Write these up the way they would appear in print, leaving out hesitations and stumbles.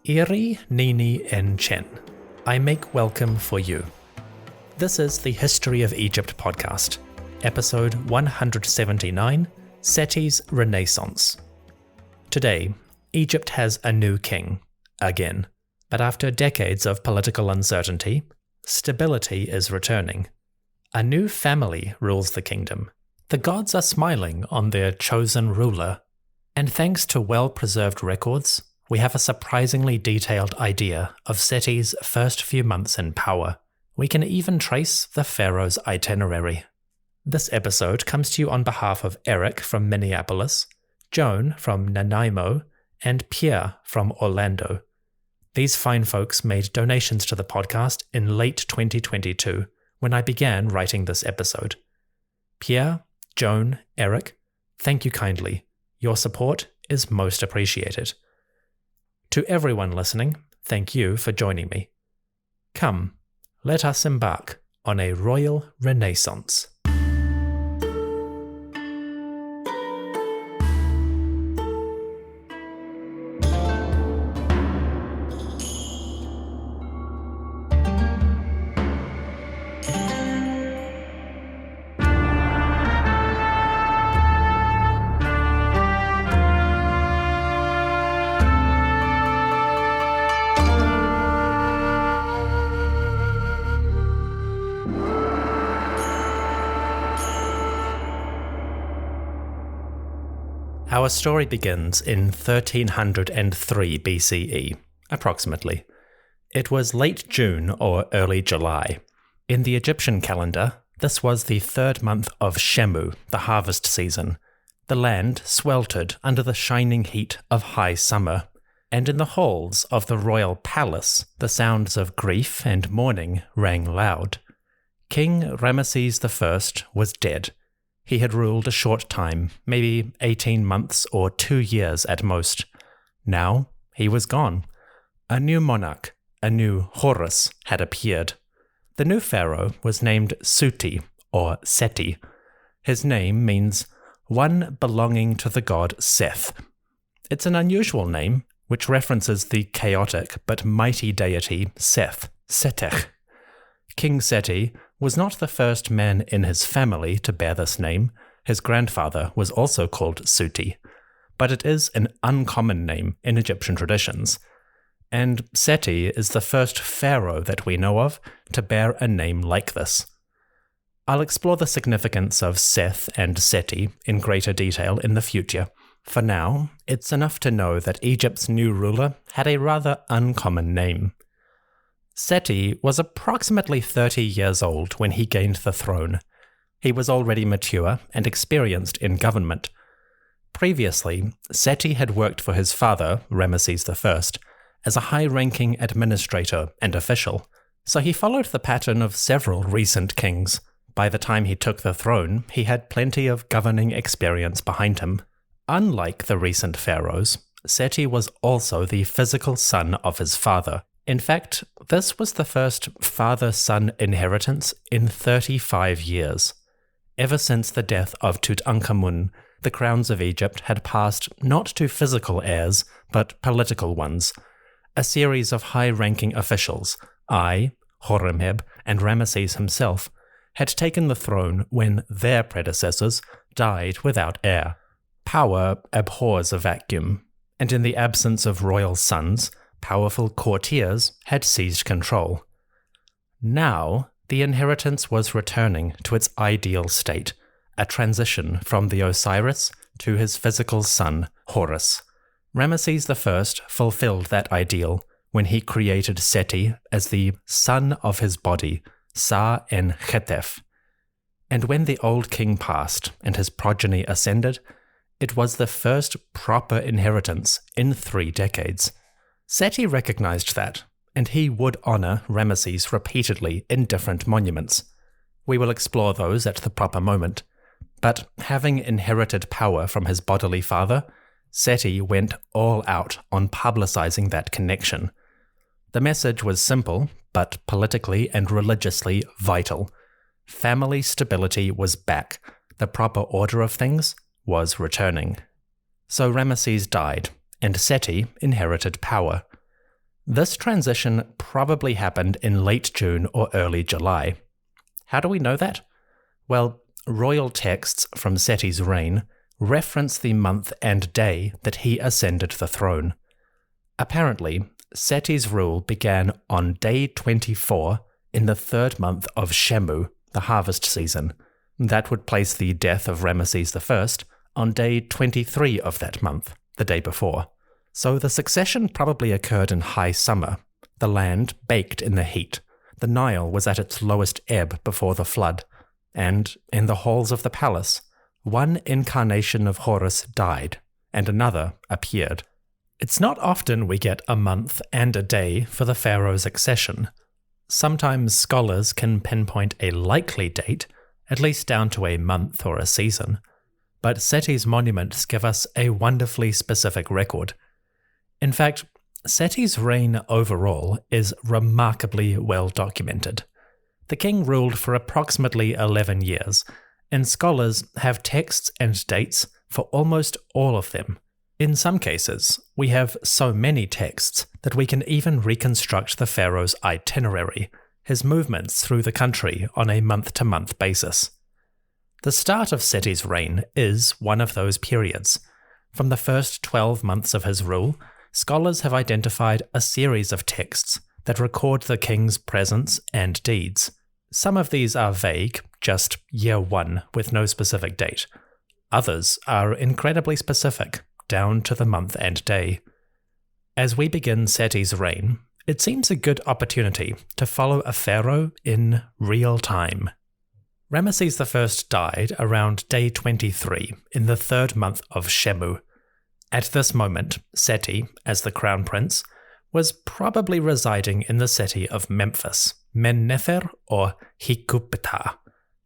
Iri Nini En Chen, I make welcome for you. This is the History of Egypt podcast, episode 179, Seti's Renaissance. Today, Egypt has a new king, again, but after decades of political uncertainty, stability is returning. A new family rules the kingdom. The gods are smiling on their chosen ruler, and thanks to well-preserved records, we have a surprisingly detailed idea of Seti's first few months in power. We can even trace the pharaoh's itinerary. This episode comes to you on behalf of Eric from Minneapolis, Joan from Nanaimo, and Pierre from Orlando. These fine folks made donations to the podcast in late 2022 when I began writing this episode. Pierre, Joan, Eric, thank you kindly. Your support is most appreciated. To everyone listening, thank you for joining me. Come, let us embark on a royal renaissance. Our story begins in 1303 BCE, approximately. It was late June or early July. In the Egyptian calendar, this was the third month of Shemu, the harvest season. The land sweltered under the shining heat of high summer, and in the halls of the royal palace, the sounds of grief and mourning rang loud. King Ramesses I was dead. He had ruled a short time, maybe 18 months or 2 years at most. Now he was gone. A new monarch, a new Horus, had appeared. The new pharaoh was named Sety or Seti. His name means one belonging to the god Seth. It's an unusual name, which references the chaotic but mighty deity Seth, Seti. King Seti was not the first man in his family to bear this name. His grandfather was also called Seti, but it is an uncommon name in Egyptian traditions, and Seti is the first pharaoh that we know of to bear a name like this. I'll explore the significance of Seth and Seti in greater detail in the future. For now, it's enough to know that Egypt's new ruler had a rather uncommon name. Seti was approximately 30 years old when he gained the throne. He was already mature and experienced in government. Previously, Seti had worked for his father, Ramesses I, as a high-ranking administrator and official, so he followed the pattern of several recent kings. By the time he took the throne, he had plenty of governing experience behind him. Unlike the recent pharaohs, Seti was also the physical son of his father. In fact, this was the first father-son inheritance in 35 years. Ever since the death of Tutankhamun, the crowns of Egypt had passed not to physical heirs, but political ones. A series of high-ranking officials, Horemheb, and Ramesses himself, had taken the throne when their predecessors died without heir. Power abhors a vacuum, and in the absence of royal sons, powerful courtiers had seized control. Now, the inheritance was returning to its ideal state, a transition from the Osiris to his physical son, Horus. Ramesses I fulfilled that ideal when he created Seti as the son of his body, Sa-en-Chetep. And when the old king passed and his progeny ascended, it was the first proper inheritance in 3 decades. Seti recognized that, and he would honor Ramesses repeatedly in different monuments. We will explore those at the proper moment. But having inherited power from his bodily father, Seti went all out on publicizing that connection. The message was simple, but politically and religiously vital. Family stability was back. the proper order of things, was returning. So Ramesses died, and Seti inherited power. This transition probably happened in late June or early July. How do we know that? Well, royal texts from Seti's reign reference the month and day that he ascended the throne. Apparently, Seti's rule began on day 24 in the third month of Shemu, the harvest season. That would place the death of Ramesses I on day 23 of that month, the day before. So the succession probably occurred in high summer. The land baked in the heat. The Nile was at its lowest ebb before the flood. And in the halls of the palace, one incarnation of Horus died, and another appeared. It's not often we get a month and a day for the pharaoh's accession. Sometimes scholars can pinpoint a likely date, at least down to a month or a season. But Seti's monuments give us a wonderfully specific record. In fact, Seti's reign overall is remarkably well documented. The king ruled for approximately 11 years, and scholars have texts and dates for almost all of them. In some cases, we have so many texts that we can even reconstruct the pharaoh's itinerary, his movements through the country on a month-to-month basis. The start of Seti's reign is one of those periods. From the first 12 months of his rule, scholars have identified a series of texts that record the king's presence and deeds. Some of these are vague, just year 1 with no specific date. Others are incredibly specific, down to the month and day. As we begin Seti's reign, it seems a good opportunity to follow a pharaoh in real time. Ramesses I died around day 23 in the third month of Shemu. At this moment, Seti, as the crown prince, was probably residing in the city of Memphis, Men-Nefer or Hikupeta.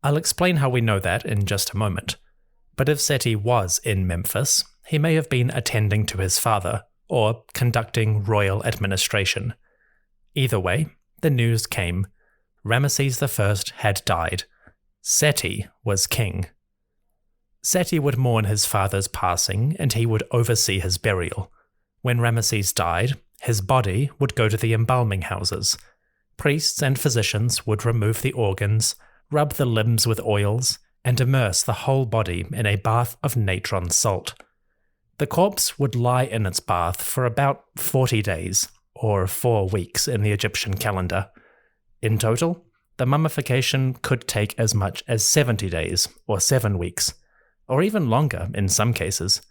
I'll explain how we know that in just a moment. But if Seti was in Memphis, he may have been attending to his father, or conducting royal administration. Either way, the news came. Ramesses I had died. Seti was king. Seti would mourn his father's passing, and he would oversee his burial. When Ramesses died, his body would go to the embalming houses. Priests and physicians would remove the organs, rub the limbs with oils, and immerse the whole body in a bath of natron salt. The corpse would lie in its bath for about 40 days, or 4 weeks in the Egyptian calendar. In total, the mummification could take as much as 70 days, or 7 weeks, or even longer in some cases.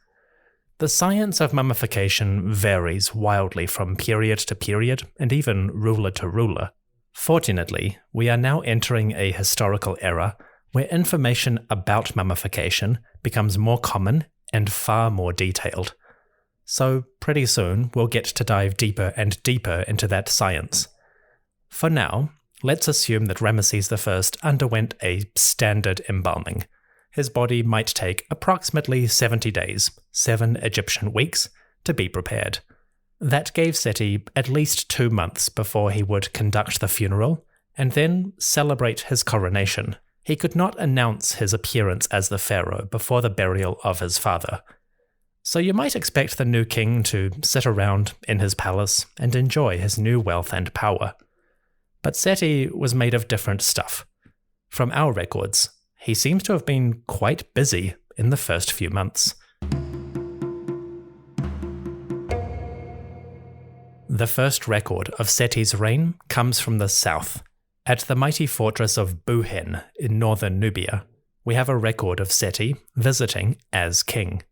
The science of mummification varies wildly from period to period, and even ruler to ruler. Fortunately, we are now entering a historical era where information about mummification becomes more common and far more detailed. So pretty soon we'll get to dive deeper and deeper into that science. For now, let's assume that Ramesses I underwent a standard embalming. His body might take approximately 70 days, 7 Egyptian weeks, to be prepared. That gave Seti at least 2 months before he would conduct the funeral and then celebrate his coronation. He could not announce his appearance as the pharaoh before the burial of his father. So you might expect the new king to sit around in his palace and enjoy his new wealth and power. But Seti was made of different stuff. From our records, he seems to have been quite busy in the first few months. The first record of Seti's reign comes from the south. At the mighty fortress of Buhen in northern Nubia, we have a record of Seti visiting as king.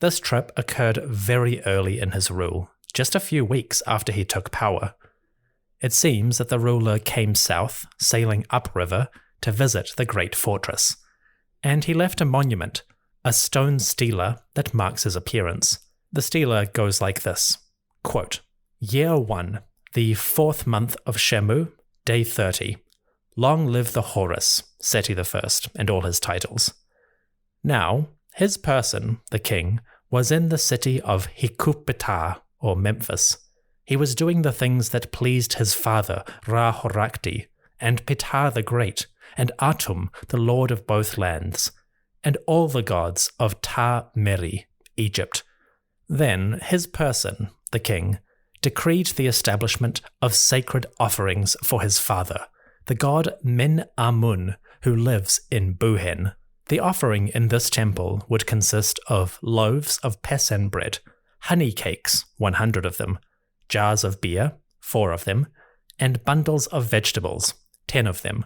This trip occurred very early in his rule, just a few weeks after he took power. It seems that the ruler came south, sailing upriver, to visit the great fortress. And he left a monument, a stone stela that marks his appearance. The stela goes like this, quote, Year 1, the 4th month of Shemu, Day 30. Long live the Horus, Seti I, and all his titles. Now, his person, the king, was in the city of Hikupeta, or Memphis. He was doing the things that pleased his father, Ra-Horakti, and Ptah the Great, and Atum, the lord of both lands. and all the gods of Ta-Meri, Egypt. Then his person, the king, decreed the establishment of sacred offerings for his father, the god Min-Amun, who lives in Buhen. The offering in this temple would consist of loaves of Pesen bread, honey cakes, 100 of them, jars of beer, 4 of them, and bundles of vegetables, 10 of them.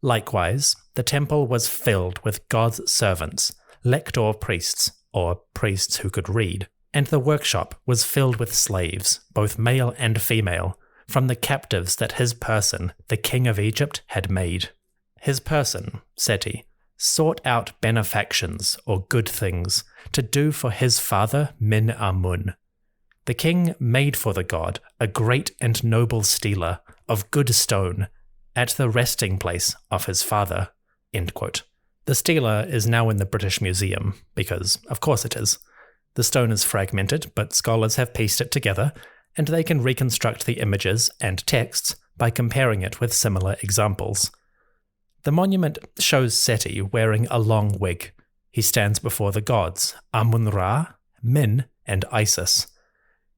Likewise, the temple was filled with God's servants, lector priests, or priests who could read, and the workshop was filled with slaves, both male and female, from the captives that his person, the king of Egypt, had made. His person, Seti, sought out benefactions or good things to do for his father Min-Amun. The king made for the god a great and noble stela of good stone at the resting place of his father." End quote. The stela is now in the British Museum, because of course it is. The stone is fragmented, but scholars have pieced it together, and they can reconstruct the images and texts by comparing it with similar examples. The monument shows Seti wearing a long wig. He stands before the gods, Amun-Ra, Min, and Isis.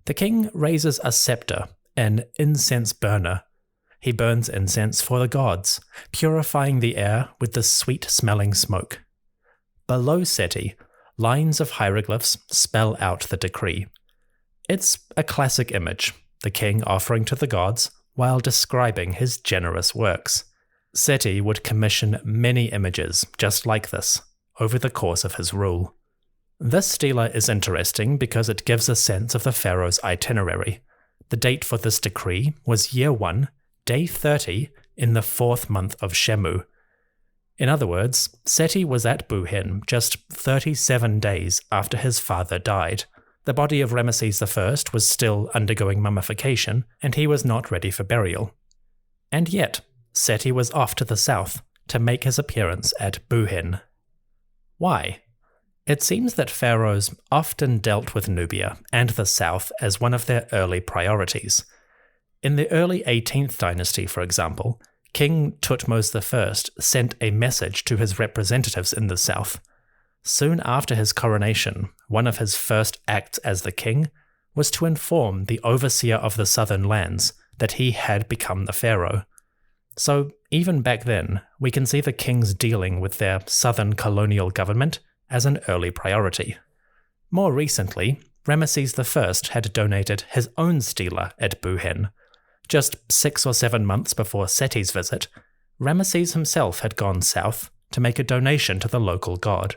The king raises a scepter, an incense burner. He burns incense for the gods, purifying the air with the sweet-smelling smoke. Below Seti, lines of hieroglyphs spell out the decree. It's a classic image, the king offering to the gods while describing his generous works. Seti would commission many images just like this over the course of his rule. This stela is interesting because it gives a sense of the pharaoh's itinerary. The date for this decree was year 1, day 30, in the 4th month of Shemu. In other words, Seti was at Buhen just 37 days after his father died. The body of Ramesses I was still undergoing mummification, and he was not ready for burial. And yet, Seti was off to the south to make his appearance at Buhen. Why? It seems that pharaohs often dealt with Nubia and the south as one of their early priorities. In the early 18th dynasty, for example, King Thutmose I sent a message to his representatives in the south. Soon after his coronation, one of his first acts as the king was to inform the overseer of the southern lands that he had become the pharaoh. So even back then, we can see the kings dealing with their southern colonial government as an early priority. More recently, Ramesses I had donated his own stela at Buhen. Just 6 or 7 months before Seti's visit, Ramesses himself had gone south to make a donation to the local god.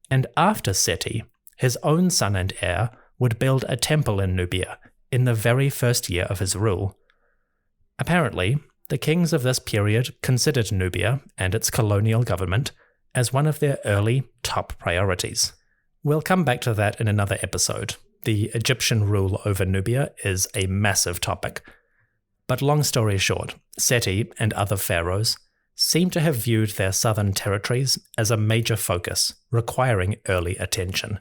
And after Seti, his own son and heir would build a temple in Nubia in the very first year of his rule. Apparently, the kings of this period considered Nubia and its colonial government as one of their early top priorities. We'll come back to that in another episode. The Egyptian rule over Nubia is a massive topic. But long story short, Seti and other pharaohs seem to have viewed their southern territories as a major focus, requiring early attention.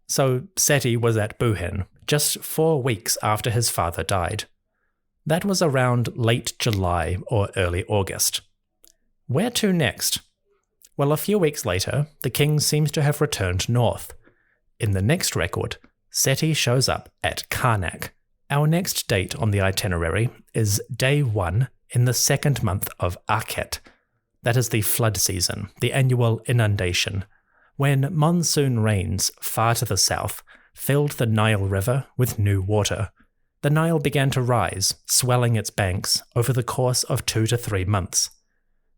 So Seti was at Buhen just 4 weeks after his father died. That was around late July or early August. Where to next? Well, a few weeks later, the king seems to have returned north. In the next record, Seti shows up at Karnak. Our next date on the itinerary is day 1 in the 2nd month of Akhet. That is the flood season, the annual inundation, when monsoon rains far to the south filled the Nile River with new water. The Nile began to rise, swelling its banks over the course of 2 to 3 months.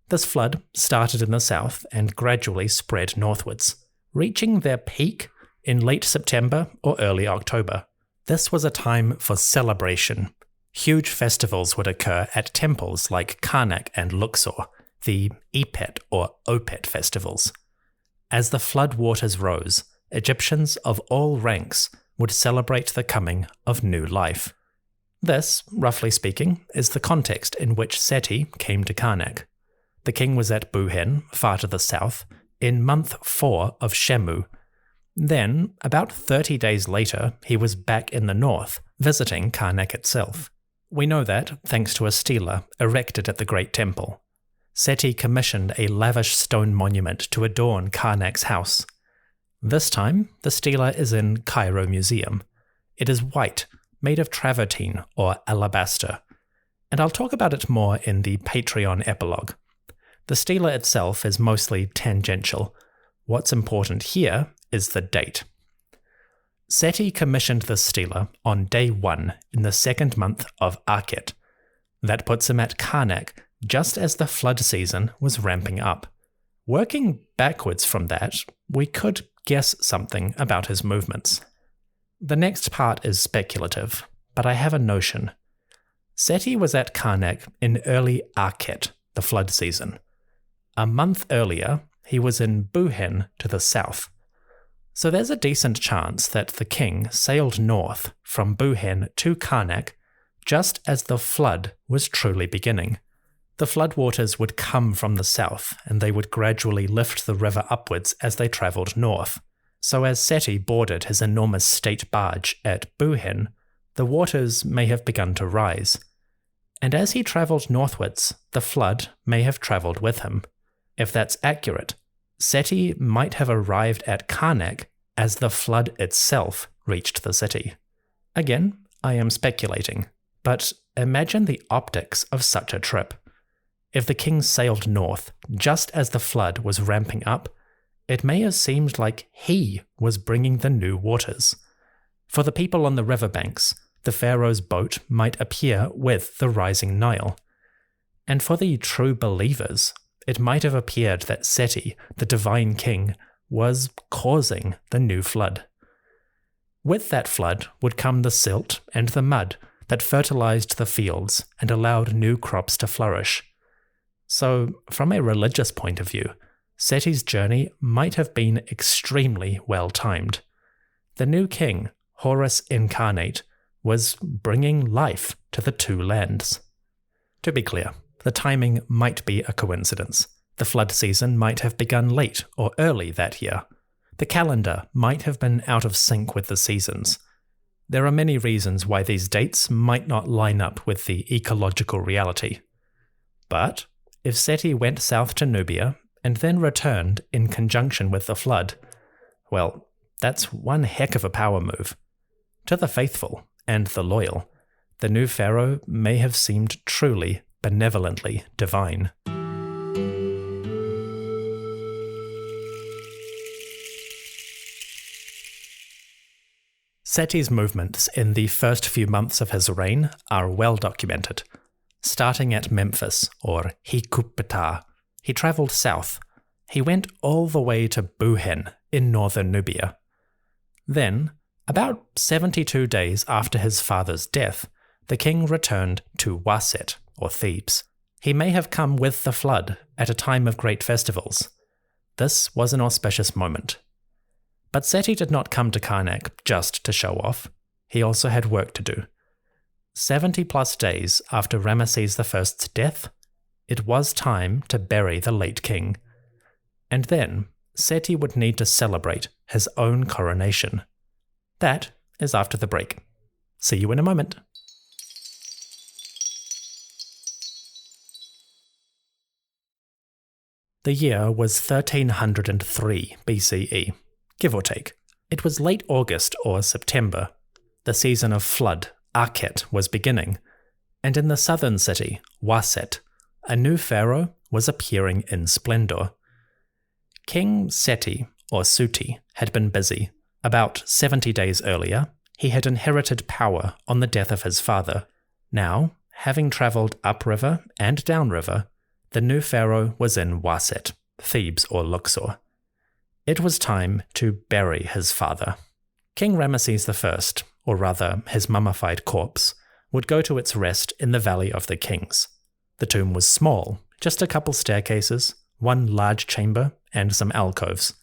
This flood started in the south and gradually spread northwards, reaching their peak in late September or early October. This was a time for celebration. Huge festivals would occur at temples like Karnak and Luxor, the Epet or Opet festivals. As the flood waters rose, Egyptians of all ranks would celebrate the coming of new life. This, roughly speaking, is the context in which Seti came to Karnak. The king was at Buhen, far to the south, in month 4 of Shemu. Then, about 30 days later, he was back in the north, visiting Karnak itself. We know that thanks to a stela erected at the Great Temple. Seti commissioned a lavish stone monument to adorn Karnak's house. This time, the stela is in Cairo Museum. It is white, made of travertine or alabaster, and I'll talk about it more in the Patreon epilogue. The stela itself is mostly tangential. What's important here is the date. Seti commissioned the stela on day 1 in the 2nd month of Akhet. That puts him at Karnak just as the flood season was ramping up. Working backwards from that, we could guess something about his movements. The next part is speculative, but I have a notion. Seti was at Karnak in early Akhet, the flood season. A month earlier, he was in Buhen to the south. So there's a decent chance that the king sailed north from Buhen to Karnak just as the flood was truly beginning. The floodwaters would come from the south, and they would gradually lift the river upwards as they travelled north. So as Seti boarded his enormous state barge at Buhen, the waters may have begun to rise. And as he travelled northwards, the flood may have travelled with him. If that's accurate, Seti might have arrived at Karnak as the flood itself reached the city. Again, I am speculating, but imagine the optics of such a trip. If the king sailed north just as the flood was ramping up, it may have seemed like he was bringing the new waters. For the people on the riverbanks, the pharaoh's boat might appear with the rising Nile. And for the true believers, it might have appeared that Seti, the divine king, was causing the new flood. With that flood would come the silt and the mud that fertilized the fields and allowed new crops to flourish. So, from a religious point of view, Seti's journey might have been extremely well timed. The new king, Horus Incarnate, was bringing life to the two lands. To be clear, the timing might be a coincidence. The flood season might have begun late or early that year. The calendar might have been out of sync with the seasons. There are many reasons why these dates might not line up with the ecological reality. But if Seti went south to Nubia and then returned in conjunction with the flood, well, that's one heck of a power move. To the faithful and the loyal, the new pharaoh may have seemed truly benevolently divine. Seti's movements in the first few months of his reign are well documented. Starting at Memphis, or Hikupeta, he travelled south. He went all the way to Buhen in northern Nubia. Then, about 72 days after his father's death, the king returned to Waset, or Thebes. He may have come with the flood at a time of great festivals. This was an auspicious moment. But Seti did not come to Karnak just to show off. He also had work to do. 70+ days after Ramesses I's death, it was time to bury the late king. And then, Seti would need to celebrate his own coronation. That is after the break. See you in a moment. The year was 1303 BCE, give or take. It was late August or September. The season of flood, Akhet, was beginning, and in the southern city, Waset, a new pharaoh was appearing in splendor. King Seti, or Suti, had been busy. About 70 days earlier, he had inherited power on the death of his father. Now, having travelled upriver and downriver, the new pharaoh was in Waset, Thebes or Luxor. It was time to bury his father. King Ramesses I, or rather his mummified corpse, would go to its rest in the Valley of the Kings. The tomb was small, just a couple staircases, one large chamber, and some alcoves.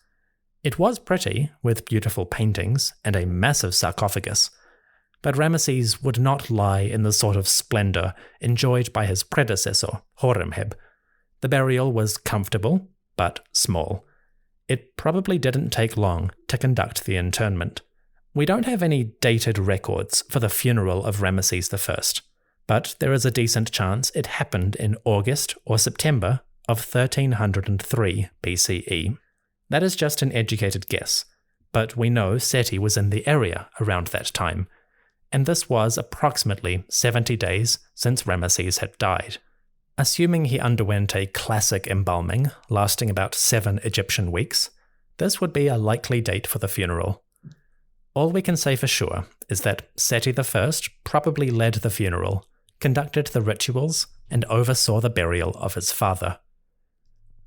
It was pretty, with beautiful paintings and a massive sarcophagus, but Ramesses would not lie in the sort of splendor enjoyed by his predecessor, Horemheb. The burial was comfortable, but small. It probably didn't take long to conduct the interment. We don't have any dated records for the funeral of Ramesses I, but there is a decent chance it happened in August or September of 1303 BCE. That is just an educated guess, but we know Seti was in the area around that time, and this was approximately 70 days since Ramesses had died. Assuming he underwent a classic embalming lasting about 7 Egyptian weeks, this would be a likely date for the funeral. All we can say for sure is that Seti I probably led the funeral, conducted the rituals, and oversaw the burial of his father.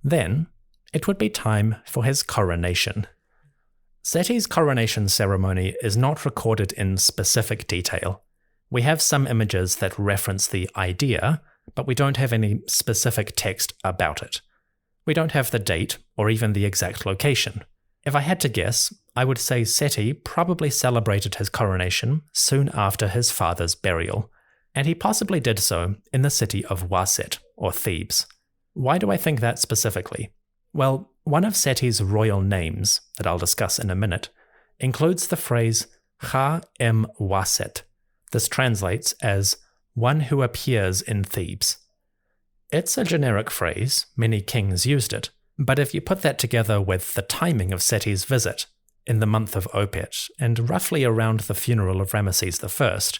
Then, it would be time for his coronation. Seti's coronation ceremony is not recorded in specific detail. We have some images that reference the idea, but we don't have any specific text about it. We don't have the date or even the exact location. If I had to guess, I would say Seti probably celebrated his coronation soon after his father's burial, and he possibly did so in the city of Waset, or Thebes. Why do I think that specifically? Well, one of Seti's royal names, that I'll discuss in a minute, includes the phrase Ha-em-Waset. This translates as one who appears in Thebes. It's a generic phrase, many kings used it, but if you put that together with the timing of Seti's visit, in the month of Opet, and roughly around the funeral of Ramesses I,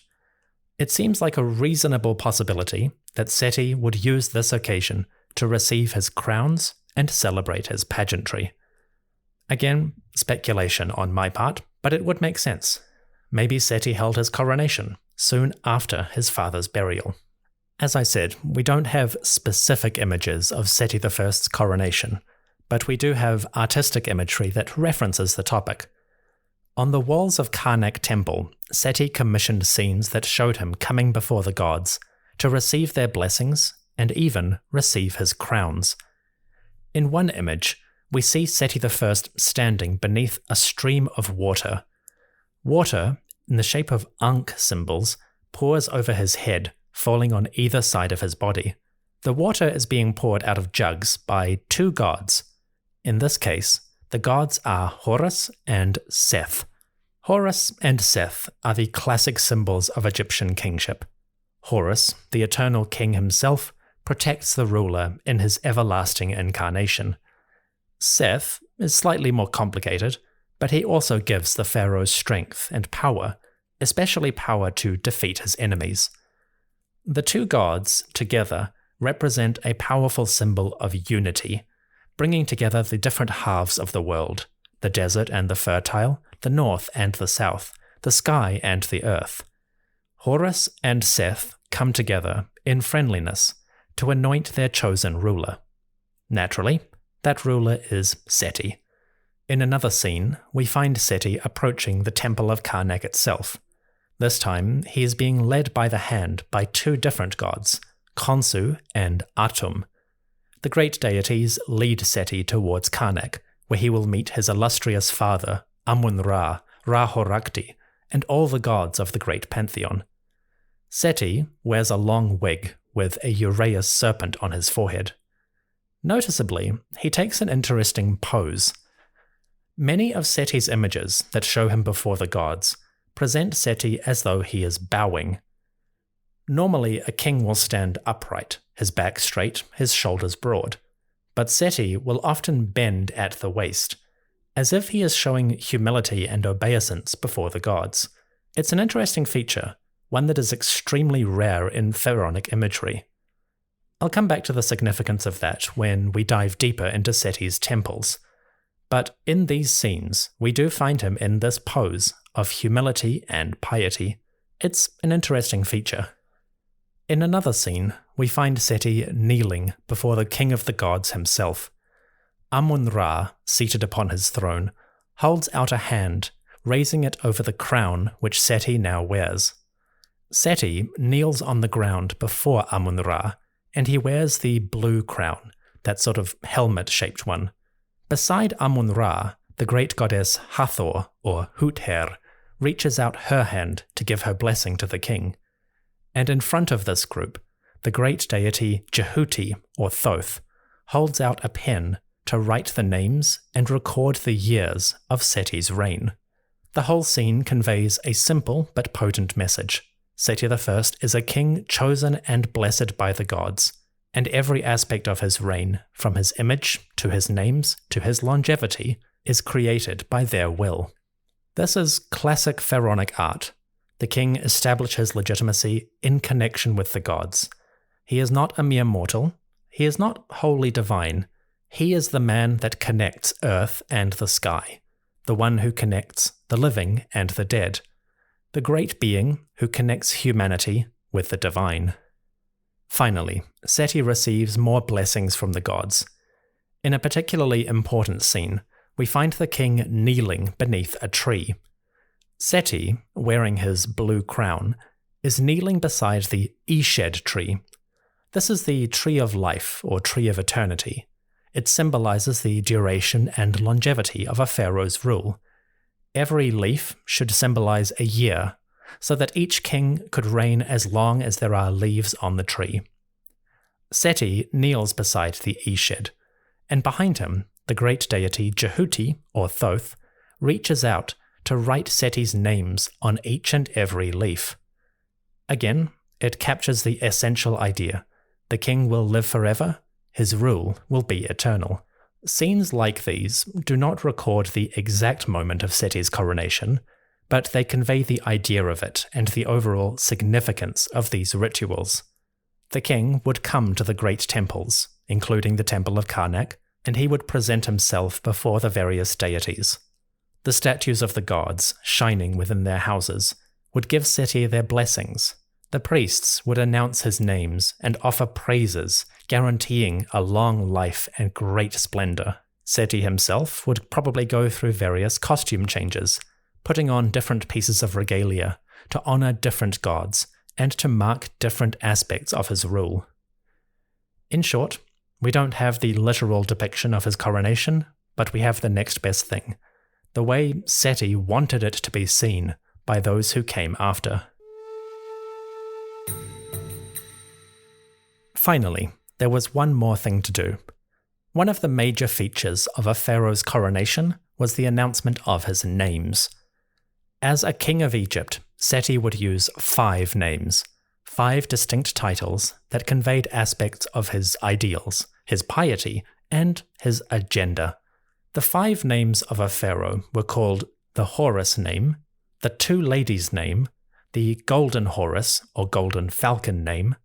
it seems like a reasonable possibility that Seti would use this occasion to receive his crowns and celebrate his pageantry. Again, speculation on my part, but it would make sense. Maybe Seti held his coronation soon after his father's burial. As I said, we don't have specific images of Seti I's coronation, but we do have artistic imagery that references the topic. On the walls of Karnak Temple, Seti commissioned scenes that showed him coming before the gods to receive their blessings and even receive his crowns. In one image, we see Seti I standing beneath a stream of water. Water, in the shape of Ankh symbols, pours over his head, falling on either side of his body. The water is being poured out of jugs by 2 gods. In this case, the gods are Horus and Seth. Horus and Seth are the classic symbols of Egyptian kingship. Horus, the eternal king himself, protects the ruler in his everlasting incarnation. Seth is slightly more complicated, but he also gives the pharaohs strength and power, especially power to defeat his enemies. The 2 gods, together, represent a powerful symbol of unity, bringing together the different halves of the world, the desert and the fertile, the north and the south, the sky and the earth. Horus and Seth come together in friendliness to anoint their chosen ruler. Naturally, that ruler is Seti. In another scene, we find Seti approaching the temple of Karnak itself. This time, he is being led by the hand by 2 different gods, Khonsu and Atum. The great deities lead Seti towards Karnak, where he will meet his illustrious father, Amun-Ra, Ra-Horakhti, and all the gods of the great pantheon. Seti wears a long wig with a Uraeus serpent on his forehead. Noticeably, he takes an interesting pose. Many of Seti's images that show him before the gods present Seti as though he is bowing. Normally, a king will stand upright, his back straight, his shoulders broad, but Seti will often bend at the waist, as if he is showing humility and obeisance before the gods. It's an interesting feature, one that is extremely rare in pharaonic imagery. I'll come back to the significance of that when we dive deeper into Seti's temples, but in these scenes, we do find him in this pose of humility and piety. It's an interesting feature. In another scene, we find Seti kneeling before the king of the gods himself. Amun-Ra, seated upon his throne, holds out a hand, raising it over the crown which Seti now wears. Seti kneels on the ground before Amun-Ra, and he wears the blue crown, that sort of helmet-shaped one. Beside Amun-Ra, the great goddess Hathor, or Huther, reaches out her hand to give her blessing to the king. And in front of this group, the great deity Jehuti, or Thoth, holds out a pen to write the names and record the years of Seti's reign. The whole scene conveys a simple but potent message. Seti I is a king chosen and blessed by the gods, and every aspect of his reign, from his image to his names to his longevity, is created by their will. This is classic pharaonic art. The king establishes legitimacy in connection with the gods. He is not a mere mortal. He is not wholly divine. He is the man that connects earth and the sky, the one who connects the living and the dead, the great being who connects humanity with the divine. Finally, Seti receives more blessings from the gods. In a particularly important scene, we find the king kneeling beneath a tree. Seti, wearing his blue crown, is kneeling beside the Eshed tree. This is the tree of life, or tree of eternity. It symbolizes the duration and longevity of a pharaoh's rule. Every leaf should symbolize a year, so that each king could reign as long as there are leaves on the tree. Seti kneels beside the Eshed, and behind him, the great deity Jehuti, or Thoth, reaches out to write Seti's names on each and every leaf. Again, it captures the essential idea. The king will live forever, his rule will be eternal. Scenes like these do not record the exact moment of Seti's coronation, but they convey the idea of it and the overall significance of these rituals. The king would come to the great temples, including the Temple of Karnak, and he would present himself before the various deities. The statues of the gods, shining within their houses, would give Seti their blessings. The priests would announce his names and offer praises, guaranteeing a long life and great splendor. Seti himself would probably go through various costume changes, putting on different pieces of regalia to honor different gods and to mark different aspects of his rule. In short, we don't have the literal depiction of his coronation, but we have the next best thing, the way Seti wanted it to be seen by those who came after. Finally, there was one more thing to do. One of the major features of a pharaoh's coronation was the announcement of his names. As a king of Egypt, Seti would use 5 names, 5 distinct titles that conveyed aspects of his ideals, his piety, and his agenda. The 5 names of a pharaoh were called the Horus name, the 2 ladies' name, the Golden Horus or Golden Falcon name,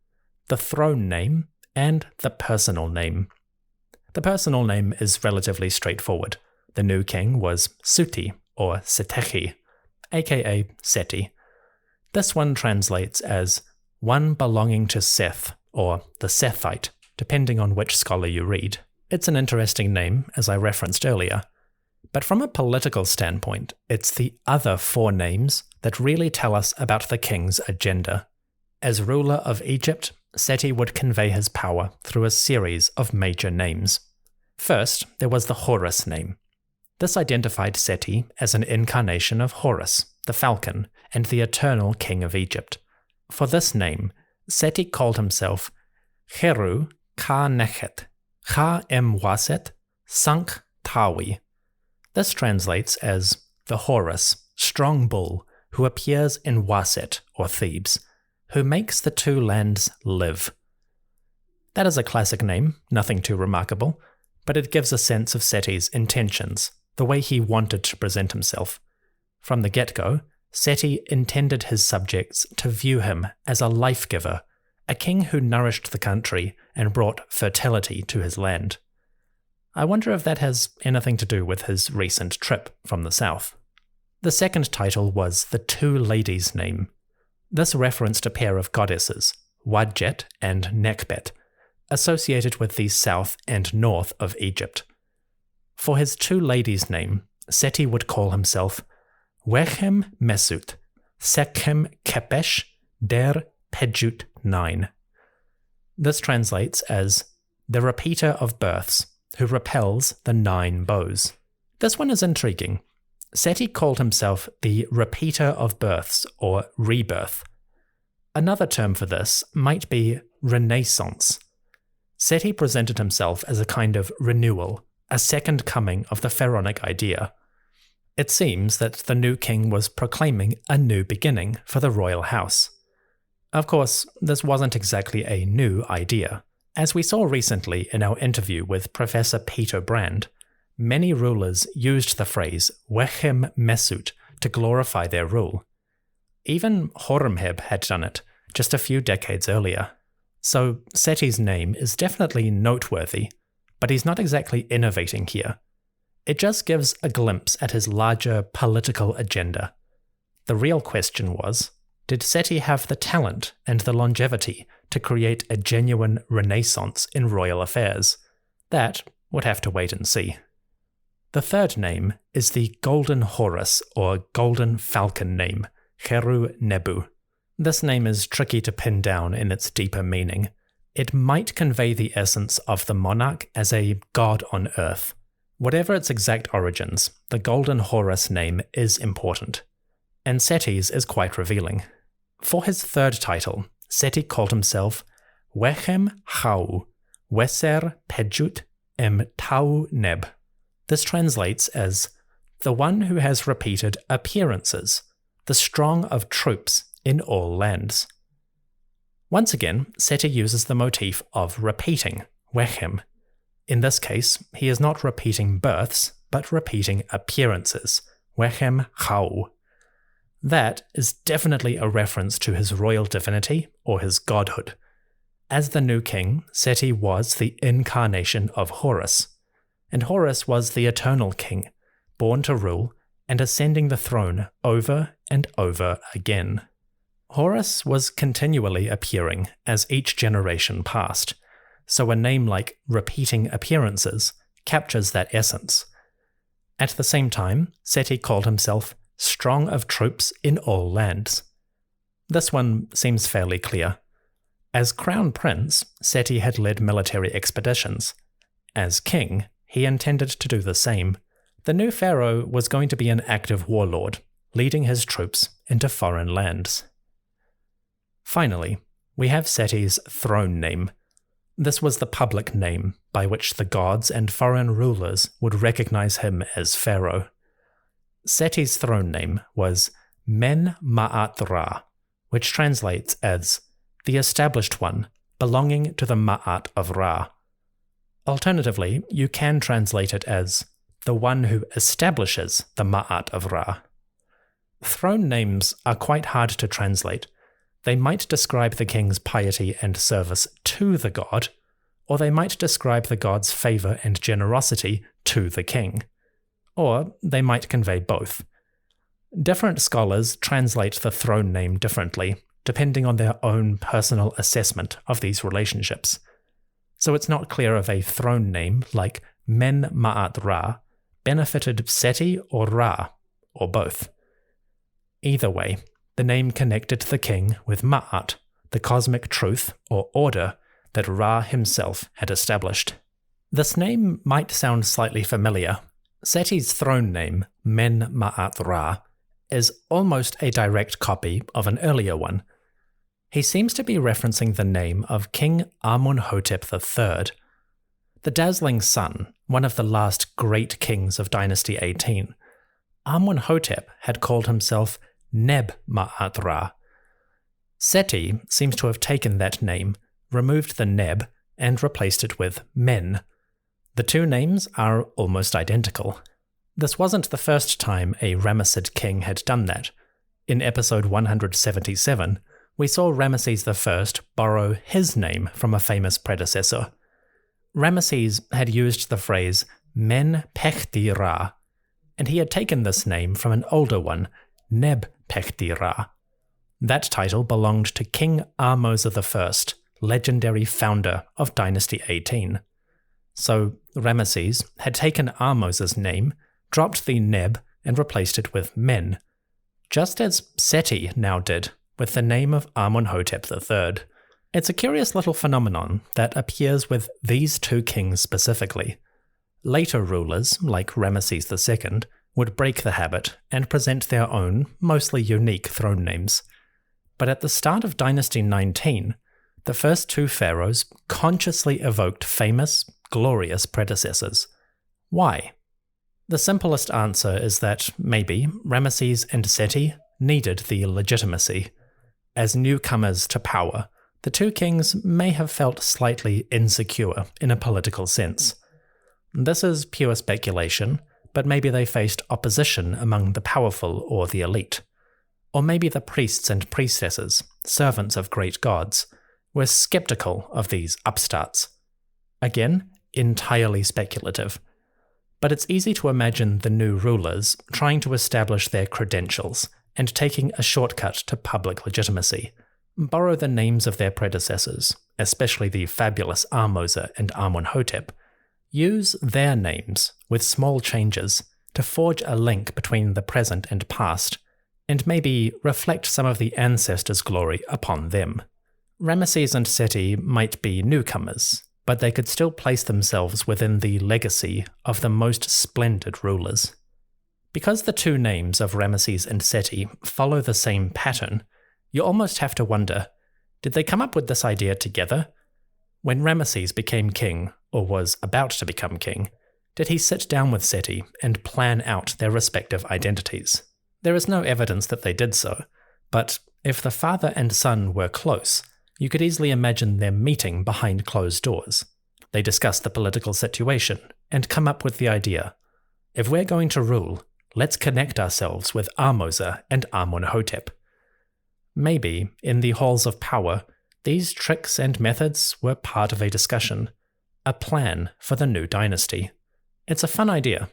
the throne name, and the personal name. The personal name is relatively straightforward. The new king was Sety or Sety, aka Seti. This one translates as one belonging to Seth or the Sethite, depending on which scholar you read. It's an interesting name, as I referenced earlier. But from a political standpoint, it's the other 4 names that really tell us about the king's agenda. As ruler of Egypt, Seti would convey his power through a series of major names. First, there was the Horus name. This identified Seti as an incarnation of Horus, the falcon, and the eternal king of Egypt. For this name, Seti called himself Heru Ka Nechet, Ka Waset, Sank Tawi. This translates as the Horus, strong bull, who appears in Waset, or Thebes, who makes the 2 lands live. That is a classic name, nothing too remarkable, but it gives a sense of Seti's intentions, the way he wanted to present himself. From the get-go, Seti intended his subjects to view him as a life-giver, a king who nourished the country and brought fertility to his land. I wonder if that has anything to do with his recent trip from the south. The second title was the 2 ladies' name. This referenced a pair of goddesses, Wadjet and Nekbet, associated with the south and north of Egypt. For his 2 ladies' name, Seti would call himself Wechem Mesut, Sekhem Kepesh, Der Pejut 9. This translates as the repeater of births, who repels the 9 bows. This one is intriguing. Seti called himself the repeater of births, or rebirth. Another term for this might be renaissance. Seti presented himself as a kind of renewal, a second coming of the pharaonic idea. It seems that the new king was proclaiming a new beginning for the royal house. Of course, this wasn't exactly a new idea. As we saw recently in our interview with Professor Peter Brand, many rulers used the phrase Wechem Mesut to glorify their rule. Even Horemheb had done it just a few decades earlier. So Seti's name is definitely noteworthy, but he's not exactly innovating here. It just gives a glimpse at his larger political agenda. The real question was, did Seti have the talent and the longevity to create a genuine renaissance in royal affairs? That would have to wait and see. The third name is the Golden Horus or Golden Falcon name, Heru Nebu. This name is tricky to pin down in its deeper meaning. It might convey the essence of the monarch as a god on earth. Whatever its exact origins, the Golden Horus name is important. And Seti's is quite revealing. For his third title, Seti called himself Wechem Chau, Weser Pejut em Tau Neb. This translates as the one who has repeated appearances, the strong of troops in all lands. Once again, Seti uses the motif of repeating, Wechem. In this case, he is not repeating births, but repeating appearances, Wechem Chau. That is definitely a reference to his royal divinity or his godhood. As the new king, Seti was the incarnation of Horus, and Horus was the eternal king, born to rule and ascending the throne over and over again. Horus was continually appearing as each generation passed, so a name like repeating appearances captures that essence. At the same time, Seti called himself strong of troops in all lands. This one seems fairly clear. As crown prince, Seti had led military expeditions. As king, he intended to do the same. The new pharaoh was going to be an active warlord, leading his troops into foreign lands. Finally, we have Seti's throne name. This was the public name by which the gods and foreign rulers would recognize him as pharaoh. Seti's throne name was Men Ma'at Ra, which translates as the established one, belonging to the Ma'at of Ra. Alternatively, you can translate it as the one who establishes the Ma'at of Ra. Throne names are quite hard to translate. They might describe the king's piety and service to the god, or they might describe the god's favor and generosity to the king. Or they might convey both. Different scholars translate the throne name differently, depending on their own personal assessment of these relationships. So it's not clear if a throne name like Men Ma'at Ra benefited Seti or Ra, or both. Either way, the name connected the king with Ma'at, the cosmic truth or order that Ra himself had established. This name might sound slightly familiar. Seti's throne name, Men Ma'at Ra, is almost a direct copy of an earlier one. He seems to be referencing the name of King Amunhotep III. The dazzling son, one of the last great kings of Dynasty 18, Amunhotep had called himself Neb Ma'at Ra. Seti seems to have taken that name, removed the Neb, and replaced it with Men. The two names are almost identical. This wasn't the first time a Ramessid king had done that. In episode 177, we saw Ramesses I borrow his name from a famous predecessor. Ramesses had used the phrase Men Pechti Ra, and he had taken this name from an older one, Neb Pechti Ra. That title belonged to King Ahmose I, legendary founder of Dynasty 18. So Ramesses had taken Ahmose's name, dropped the Neb, and replaced it with Men, just as Seti now did with the name of Amunhotep III. It's a curious little phenomenon that appears with these two kings specifically. Later rulers, like Ramesses II, would break the habit and present their own, mostly unique throne names. But at the start of Dynasty 19, the first two pharaohs consciously evoked famous, glorious predecessors. Why? The simplest answer is that maybe Ramesses and Seti needed the legitimacy. As newcomers to power, the two kings may have felt slightly insecure in a political sense. This is pure speculation, but maybe they faced opposition among the powerful or the elite. Or maybe the priests and priestesses, servants of great gods, were skeptical of these upstarts. Again, entirely speculative. But it's easy to imagine the new rulers trying to establish their credentials and taking a shortcut to public legitimacy. Borrow the names of their predecessors, especially the fabulous Ahmose and Amenhotep. Use their names, with small changes, to forge a link between the present and past, and maybe reflect some of the ancestors' glory upon them. Ramesses and Seti might be newcomers, but they could still place themselves within the legacy of the most splendid rulers. Because the two names of Ramesses and Seti follow the same pattern, you almost have to wonder, did they come up with this idea together? When Ramesses became king, or was about to become king, did he sit down with Seti and plan out their respective identities? There is no evidence that they did so, but if the father and son were close, you could easily imagine them meeting behind closed doors. They discuss the political situation and come up with the idea, if we're going to rule, let's connect ourselves with Ahmose and Amenhotep. Maybe, in the halls of power, these tricks and methods were part of a discussion, a plan for the new dynasty. It's a fun idea.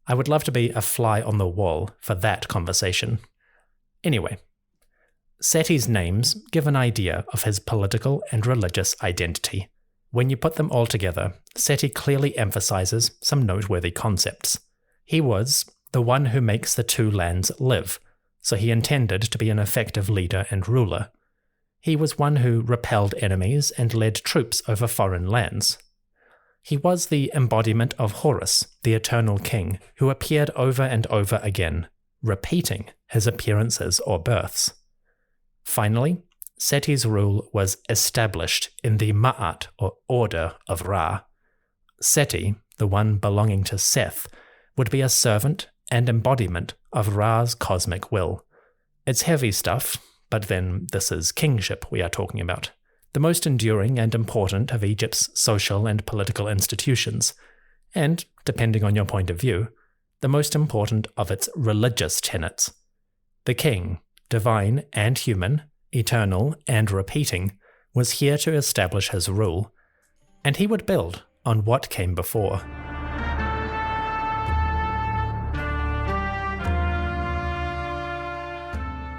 I would love to be a fly on the wall for that conversation. Anyway, Seti's names give an idea of his political and religious identity. When you put them all together, Seti clearly emphasizes some noteworthy concepts. He was the one who makes the two lands live, so he intended to be an effective leader and ruler. He was one who repelled enemies and led troops over foreign lands. He was the embodiment of Horus, the eternal king, who appeared over and over again, repeating his appearances or births. Finally, Seti's rule was established in the Ma'at, or Order of Ra. Seti, the one belonging to Seth, would be a servant and embodiment of Ra's cosmic will. It's heavy stuff, but then this is kingship we are talking about. The most enduring and important of Egypt's social and political institutions, and, depending on your point of view, the most important of its religious tenets. The king, divine and human, eternal and repeating, was here to establish his rule, and he would build on what came before.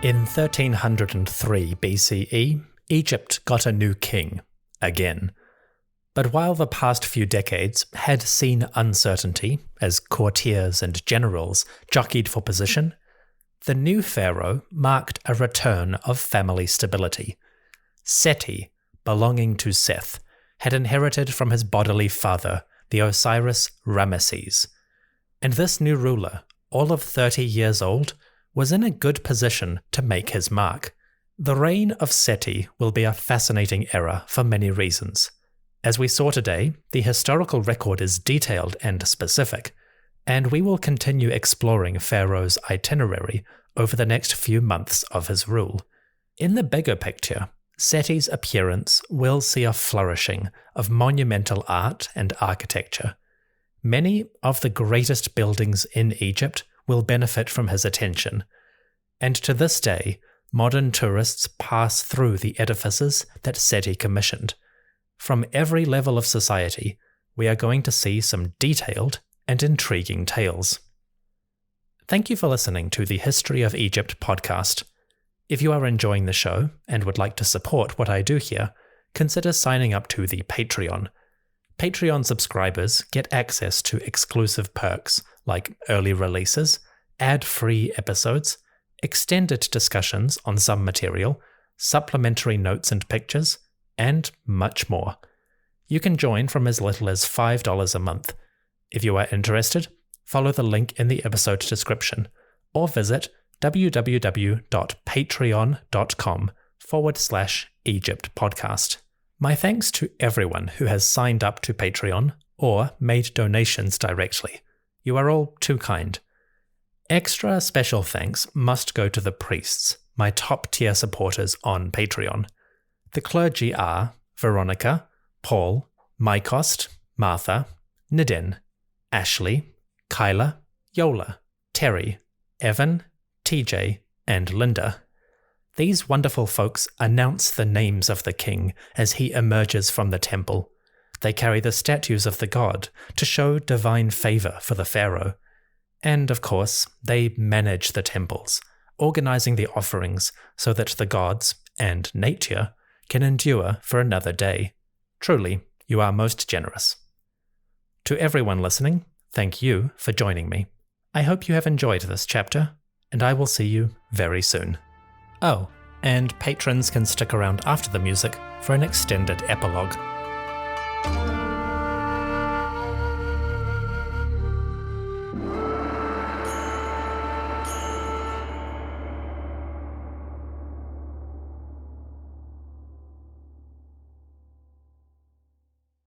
In 1303 BCE, Egypt got a new king, again. But while the past few decades had seen uncertainty as courtiers and generals jockeyed for position, the new pharaoh marked a return of family stability. Seti, belonging to Seth, had inherited from his bodily father, the Osiris Ramesses. And this new ruler, all of 30 years old, was in a good position to make his mark. The reign of Seti will be a fascinating era for many reasons. As we saw today, the historical record is detailed and specific, and we will continue exploring Pharaoh's itinerary over the next few months of his rule. In the bigger picture, Seti's appearance will see a flourishing of monumental art and architecture. Many of the greatest buildings in Egypt will benefit from his attention, and to this day, modern tourists pass through the edifices that Seti commissioned. From every level of society, we are going to see some detailed and intriguing tales. Thank you for listening to the History of Egypt podcast. If you are enjoying the show and would like to support what I do here, consider signing up to the Patreon. Patreon subscribers get access to exclusive perks like early releases, ad-free episodes, extended discussions on some material, supplementary notes and pictures, and much more. You can join from as little as $5 a month. If you are interested, follow the link in the episode description, or visit www.patreon.com/Egypt podcast. My thanks to everyone who has signed up to Patreon or made donations directly. You are all too kind. Extra special thanks must go to the priests, my top-tier supporters on Patreon. The clergy are Veronica, Paul, Mycost, Martha, Nidin, Ashley, Kyla, Yola, Terry, Evan, TJ, and Linda. These wonderful folks announce the names of the king as he emerges from the temple. They carry the statues of the god to show divine favor for the pharaoh. And of course, they manage the temples, organizing the offerings so that the gods and nature can endure for another day. Truly, you are most generous. To everyone listening, thank you for joining me. I hope you have enjoyed this chapter, and I will see you very soon. Oh, and patrons can stick around after the music for an extended epilogue.